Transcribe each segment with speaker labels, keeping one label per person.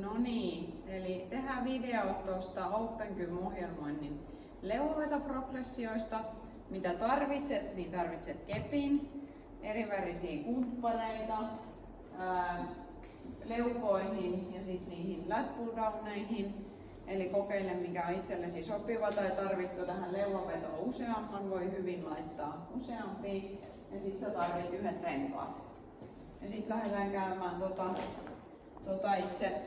Speaker 1: No niin, eli tehdään video tuosta OpenGym-ohjelmoinnin leuavetoprogressioista. Mitä tarvitset, niin tarvitset kepin, erivärisiä kumppaneita, leukoihin ja sitten niihin lat pull-downeihin. Eli kokeile mikä on itsellesi sopiva tai tarvitko tähän leuavetoon useamman, voi hyvin laittaa useampia. Ja sitten sä tarvit yhdet renkaat. Ja sitten lähdetään käymään itse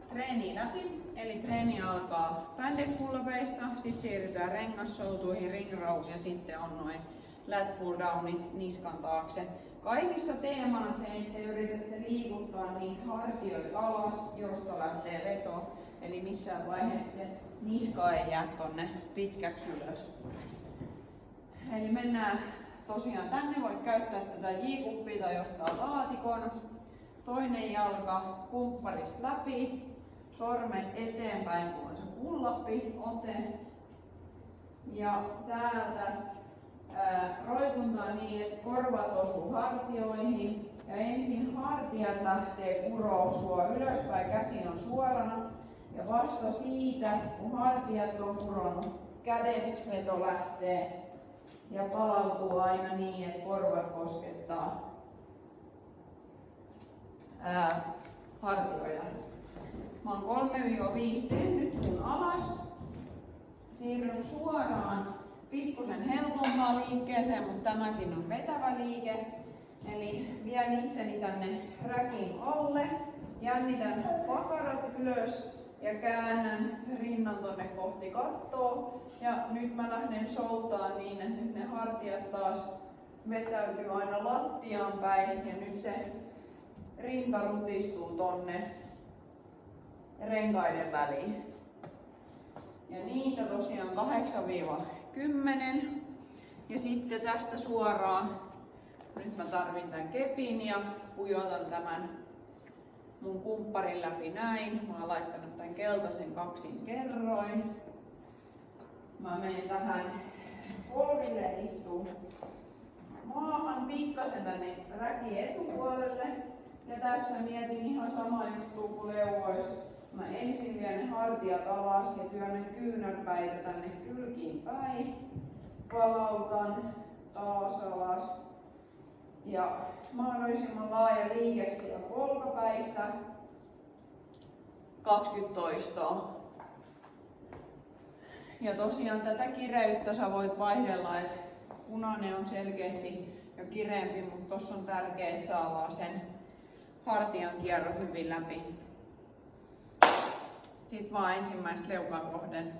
Speaker 1: treeniä läpi. Eli treeni alkaa bändekullapeista, sitten siirrytään rengassoutuihin, ring rows ja sitten on noin lat pull downit niskan taakse. Kaikissa teemana se, että yritätte liikuttaa niitä hartioita alas, josta lähtee veto. Eli missään vaiheessa se niska ei jää tonne pitkäksi ylös. Eli mennään tosiaan tänne, voit käyttää tätä J-kuppia tai johtaa laatikon. Toinen jalka kumpparista läpi, sormet eteenpäin, kun on se pull-up ote. Ja täältä roikuntaa niin, että korvat osuu hartioihin. Ja ensin hartiat lähtee kuroo sua ylöspäin, käsi on suorana. Ja vasta siitä, kun hartiat on kuronut, kädet veto lähtee ja palautuu aina niin, että korvat koskettaa hartioja. Mä oon 3-5 tehnyt kun alas. Siirryn suoraan pikkusen helpompaan liikkeeseen, mutta tämäkin on vetävä liike. Eli vien itseni tänne räkin alle, jännitän pakarat ylös ja käännän rinnan tonne kohti kattoa. Ja nyt mä lähden soutaan niin, että nyt ne hartiat taas vetäytyy aina lattiaan päin ja nyt se rinta rutistuu tonne renkaiden väliin. Ja niitä tosiaan 8-10. Ja sitten tästä suoraan, nyt mä tarvin tän kepin ja pujotan tämän mun kumpparin läpi näin. Mä oon laittanut tän keltaisen kaksin kerroin. Mä menen tähän polville, istuun maahan pikkasen tänne räkin etupuolelle. Ja tässä mietin ihan sama juttu kuin leuvoissa. Mä ensin vien ne hartiat alas ja työnnän kyynärpäitä tänne kylkiin päin. Palautan taas alas. Ja mahdollisimman laaja liike siellä olkapäistä. 20 toistoa. Ja tosiaan tätä kireyttä sä voit vaihdella, että punainen on selkeästi jo kireempi, mutta tossa on tärkeää, että saa vaan sen hartian kierron hyvin läpi. Sitten vaan ensimmäistä leukan kohden